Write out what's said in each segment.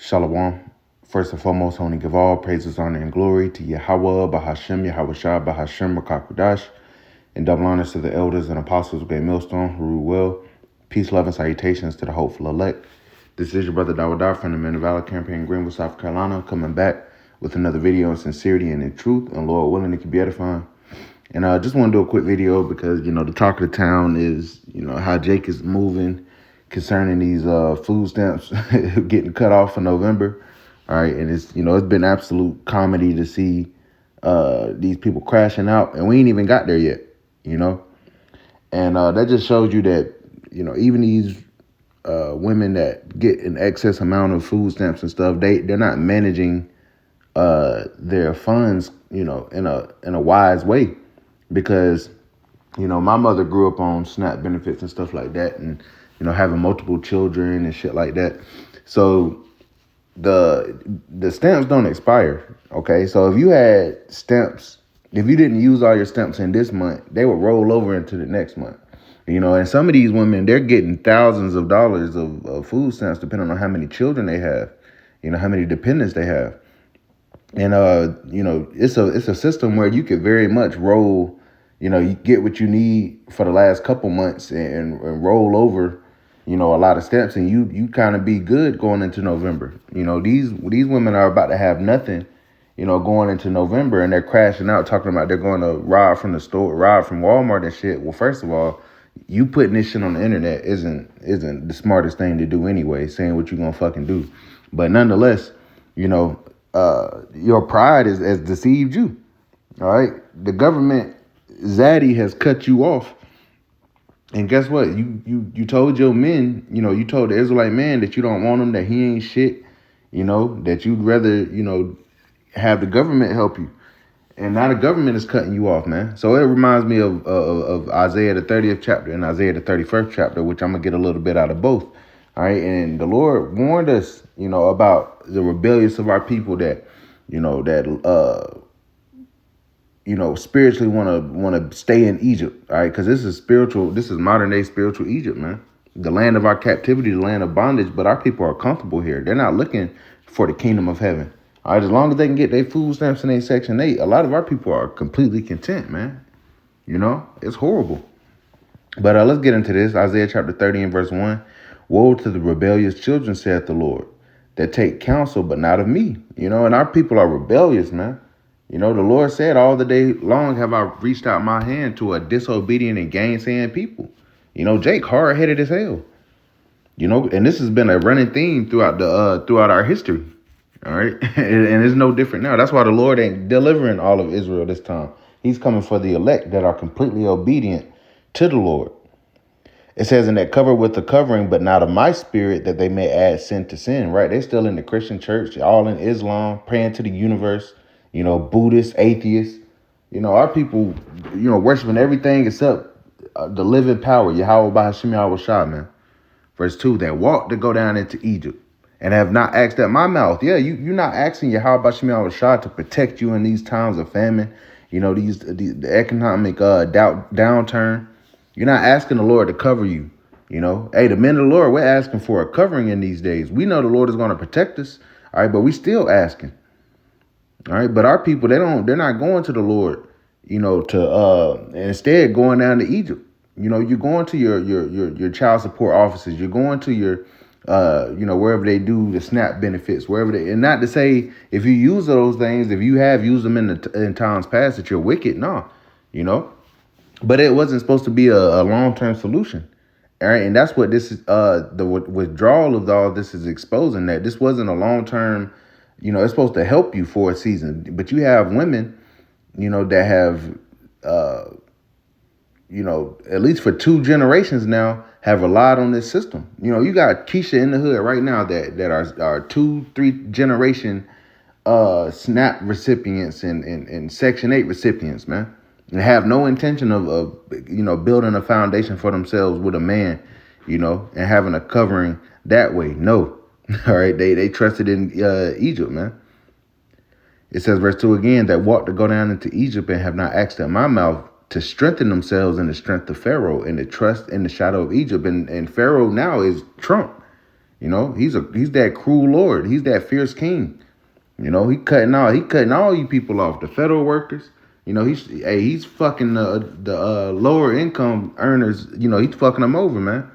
Shalom. First and foremost, I want to give all praises, honor, and glory to Yahweh, Bahashem, Yahweh Shah, Bahashem, Rakakudash, and double honors to the elders and apostles of Great Millstone who rule well. Peace, love, and salutations to the hopeful elect. This is your brother Dawadar from the Men of Valor campaign, Greenville, South Carolina, coming back with another video in sincerity and in truth, and Lord willing, it can be edifying. And I just want to do a quick video because, the talk of the town is, how Jake is moving concerning these food stamps getting cut off in November. All right. And it's been absolute comedy to see these people crashing out, and we ain't even got there yet, And that just shows you that, even these women that get an excess amount of food stamps and stuff, they're not managing their funds, in a wise way. Because, my mother grew up on SNAP benefits and stuff like that, and, having multiple children and shit like that. So the stamps don't expire. Okay. So if you had stamps, if you didn't use all your stamps in this month, they would roll over into the next month. And some of these women, they're getting thousands of dollars of food stamps depending on how many children they have, how many dependents they have. And, it's a system where you could very much roll, you get what you need for the last couple months and roll over, a lot of stamps, and you kind of be good going into November. These women are about to have nothing, going into November, and they're crashing out talking about they're going to rob from the store, rob from Walmart and shit. Well, first of all, you putting this shit on the internet isn't the smartest thing to do anyway, saying what you're going to fucking do. But nonetheless, your pride has deceived you. All right. The government, Zaddy, has cut you off. And guess what? You told your men, you told the Israelite man that you don't want him, that he ain't shit, that you'd rather, have the government help you. And now the government is cutting you off, man. So it reminds me of Isaiah the 30th chapter and Isaiah the 31st chapter, which I'm going to get a little bit out of both. All right. And the Lord warned us, about the rebellious of our people that, spiritually want to stay in Egypt. All right. Because this is modern day spiritual Egypt, man. The land of our captivity, the land of bondage. But our people are comfortable here. They're not looking for the kingdom of heaven. All right. As long as they can get their food stamps in their Section 8, a lot of our people are completely content, man. It's horrible. But let's get into this. Isaiah chapter 30 and verse 1. Woe to the rebellious children, saith the Lord, that take counsel, but not of me. And our people are rebellious, man. The Lord said, all the day long have I reached out my hand to a disobedient and gainsaying people. Jake hard-headed as hell. And this has been a running theme throughout our history. All right. And it's no different now. That's why the Lord ain't delivering all of Israel this time. He's coming for the elect that are completely obedient to the Lord. It says, in that cover with the covering, but not of my spirit, that they may add sin to sin, right? They're still in the Christian church, all in Islam, praying to the universe, Buddhists, atheists. Our people, worshiping everything except the living power, Yahweh Bahashem Yahweh Shah, man. Verse 2, that walk to go down into Egypt and have not asked at my mouth. Yeah, you're not asking Yahweh Bahashem Yahweh Shah to protect you in these times of famine, the economic downturn. You're not asking the Lord to cover you. Hey, the men of the Lord, we're asking for a covering in these days. We know the Lord is going to protect us. All right. But we still asking. All right. But our people, they're not going to the Lord, to instead going down to Egypt. You're going to your child support offices. You're going to your, wherever they do the SNAP benefits, and not to say if you use those things, if you have used them in times past that you're wicked. No, But it wasn't supposed to be a long-term solution. All right. And that's what this is. The withdrawal of all this is exposing, that this wasn't a long-term, it's supposed to help you for a season. But you have women, that have, at least for 2 generations now, have relied on this system. You got Keisha in the hood right now that are 2-3 generation SNAP recipients and Section 8 recipients, man. And have no intention of building a foundation for themselves with a man, and having a covering that way. No. All right. They trusted in Egypt, man. It says, verse 2 again, that walk to go down into Egypt and have not asked at my mouth to strengthen themselves in the strength of Pharaoh and to trust in the shadow of Egypt. And Pharaoh now is Trump. He's that cruel Lord. He's that fierce king. He cutting all you people off. The federal workers. He's fucking the lower income earners. He's fucking them over, man.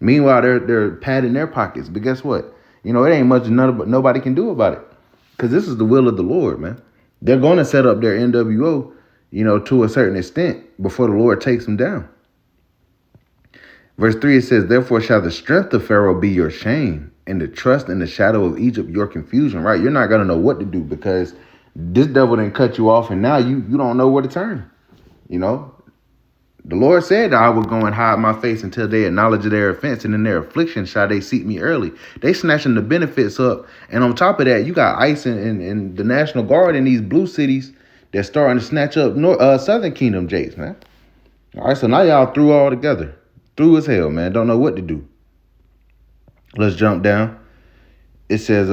Meanwhile, they're padding their pockets. But guess what? It ain't much nobody can do about it, because this is the will of the Lord, man. They're going to set up their NWO, to a certain extent before the Lord takes them down. Verse 3, it says, therefore shall the strength of Pharaoh be your shame, and the trust in the shadow of Egypt your confusion, right? You're not going to know what to do, because this devil didn't cut you off, and now you don't know where to turn. The Lord said that I would go and hide my face until they acknowledge their offense, and in their affliction shall they seek me early. They snatching the benefits up. And on top of that, you got ICE and the National Guard in these blue cities that's starting to snatch up Southern Kingdom jakes, man. All right, so now y'all through all together. Through as hell, man. Don't know what to do. Let's jump down. It says,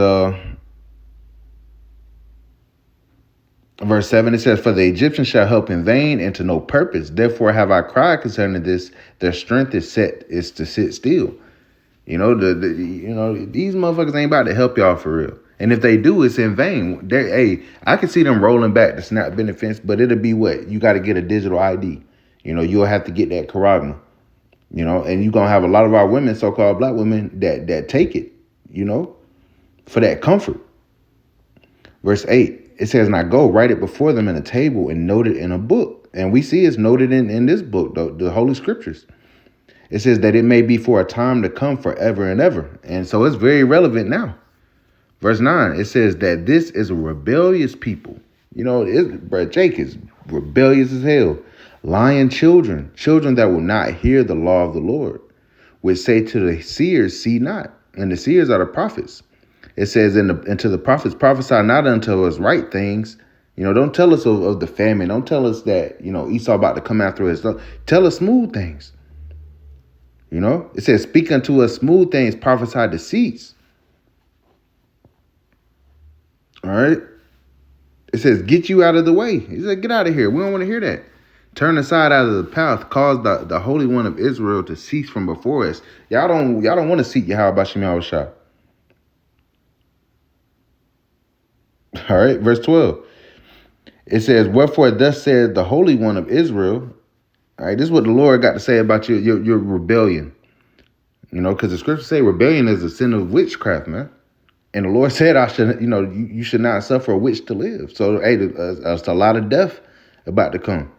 verse 7, it says, for the Egyptians shall help in vain and to no purpose. Therefore have I cried concerning this. Their strength is to sit still. These motherfuckers ain't about to help y'all for real. And if they do, it's in vain. I can see them rolling back the SNAP benefits, but it'll be what? You got to get a digital ID. You'll have to get that Karagma. And you're going to have a lot of our women, so-called black women, that take it, for that comfort. Verse 8, it says, now go write it before them in a table and note it in a book. And we see it's noted in this book, the Holy Scriptures. It says that it may be for a time to come forever and ever. And so it's very relevant now. Verse 9, it says that this is a rebellious people. Jake is rebellious as hell. Lying children that will not hear the law of the Lord, which say to the seers, see not. And the seers are the prophets. It says, and to the prophets prophesy not unto us right things. Don't tell us of the famine. Don't tell us that, Esau about to come after us. Tell us smooth things. It says, speak unto us smooth things, prophesy deceits. All right. It says, get you out of the way. He said, get out of here. We don't want to hear that. Turn aside out of the path, cause the Holy One of Israel to cease from before us. Y'all don't want to seek Yahweh Bashim Yahushua. All right, verse 12. It says, wherefore thus said the Holy One of Israel. All right, this is what the Lord got to say about your rebellion. Because the scriptures say rebellion is a sin of witchcraft, man. And the Lord said, you should not suffer a witch to live. So, there's a lot of death about to come.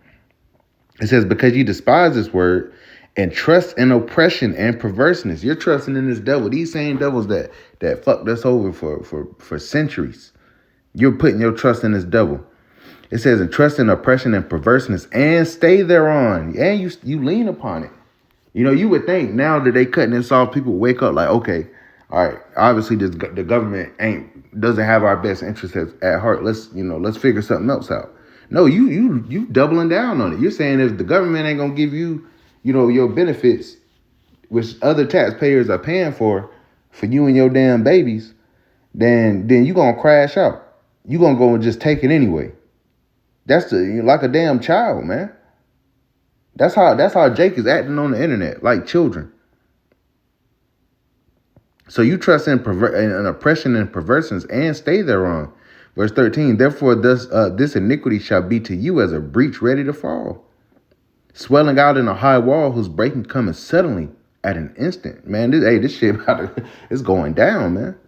It says, because you despise this word and trust in oppression and perverseness. You're trusting in this devil. These same devils that fucked us over for centuries. You're putting your trust in this devil. It says, and trust in oppression and perverseness and stay thereon. And you lean upon it. You would think now that they cutting this off, people wake up like, okay, all right, obviously the government doesn't have our best interests at heart. Let's figure something else out. No, you doubling down on it. You're saying if the government ain't gonna give you, your benefits, which other taxpayers are paying for you and your damn babies, then you gonna crash out. You gonna go and just take it anyway. That's like a damn child, man. That's how Jake is acting on the internet, like children. So you trust in oppression and perverseness and stay thereon. Verse 13, therefore this iniquity shall be to you as a breach ready to fall, swelling out in a high wall whose breaking cometh suddenly at an instant. Man, this shit it's going down, man.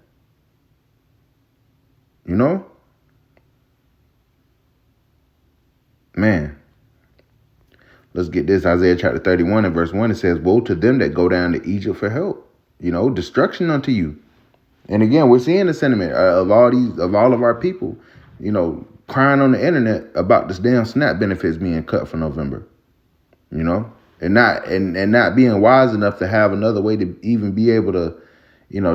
Man. Let's get this. Isaiah chapter 31 and verse 1, it says, woe to them that go down to Egypt for help. Destruction unto you. And again, we're seeing the sentiment of all of our people, crying on the internet about this damn SNAP benefits being cut for November, and not being wise enough to have another way to even be able to,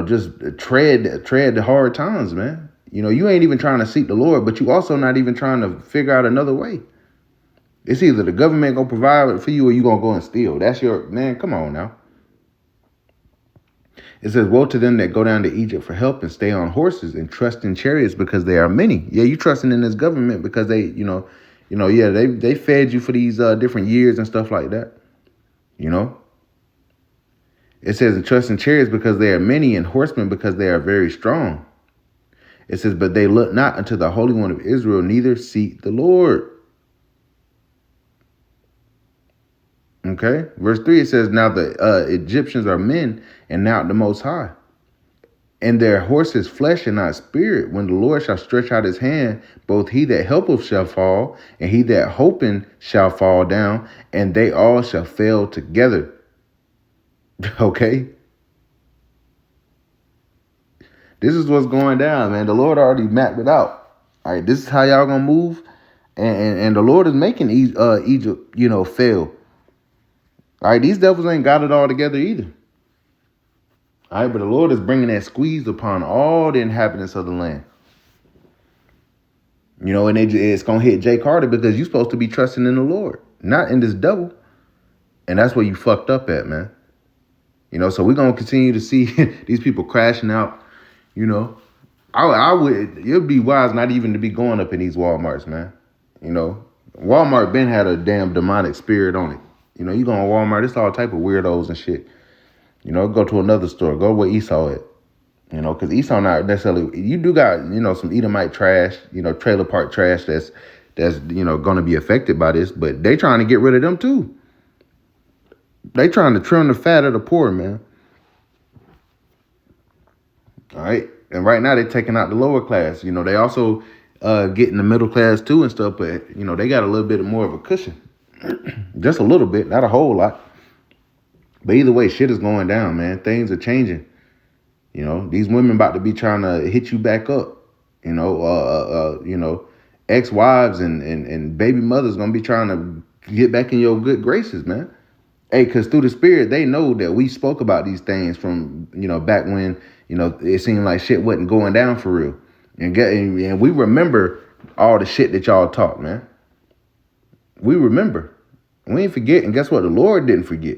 just tread the hard times, man. You ain't even trying to seek the Lord, but you also not even trying to figure out another way. It's either the government gonna provide for you or you gonna go and steal. That's man, come on now. It says, woe to them that go down to Egypt for help and stay on horses and trust in chariots because they are many. Yeah, you trusting in this government because they, they fed you for these different years and stuff like that, It says, and trust in chariots because they are many, and horsemen because they are very strong. It says, but they look not unto the Holy One of Israel, neither seek the Lord. Okay. Verse 3, it says, now the Egyptians are men and not the Most High. And their horses flesh and not spirit. When the Lord shall stretch out his hand, both he that helpeth shall fall, and he that hoping shall fall down, and they all shall fail together. Okay? This is what's going down, man. The Lord already mapped it out. All right, this is how y'all gonna move. And the Lord is making Egypt, fail. All right, these devils ain't got it all together either. All right, but the Lord is bringing that squeeze upon all the inhabitants of the land. And it's going to hit Jay Carter because you're supposed to be trusting in the Lord, not in this devil. And that's where you fucked up at, man. So we're going to continue to see these people crashing out. I would, it'd be wise not even to be going up in these Walmarts, man. Walmart been had a damn demonic spirit on it. You go to Walmart, it's all type of weirdos and shit. Go to another store. Go where Esau at. Because Esau not necessarily. You do got some Edomite trash. Trailer park trash that's going to be affected by this. But they trying to get rid of them too. They trying to trim the fat of the poor, man. All right, and right now they taking out the lower class. They also getting the middle class too and stuff. But they got a little bit more of a cushion, just a little bit, not a whole lot. But either way, shit is going down, man. Things are changing. These women about to be trying to hit you back up. Ex-wives and baby mothers gonna be trying to get back in your good graces, man. Hey, because through the spirit, they know that we spoke about these things from, back when, it seemed like shit wasn't going down for real. And we remember all the shit that y'all taught, man. We remember. We ain't forget. And guess what? The Lord didn't forget.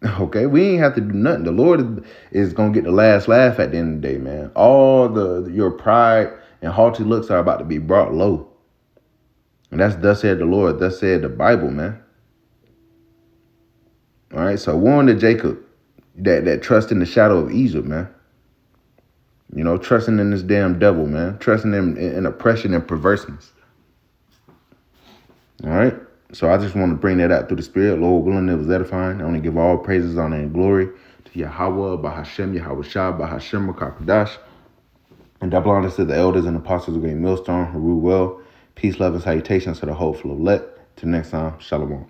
Okay, we ain't have to do nothing. The Lord is gonna get the last laugh at the end of the day, man. All your pride and haughty looks are about to be brought low. And that's thus said the Lord, thus said the Bible, man. All right, so warn to Jacob that trust in the shadow of Egypt, man. Trusting in this damn devil, man. Trusting in oppression and perverseness. All right. So I just want to bring that out through the spirit. Lord willing, it was edifying. I want to give all praises, honor, and glory to Yahweh, Bahashem, Yahweh Shah, Bahashem, Kakadash. And double honors to the elders and apostles of Great Millstone, who rule well. Peace, love, and salutations to the hopeful elect. Till next time, Shalom.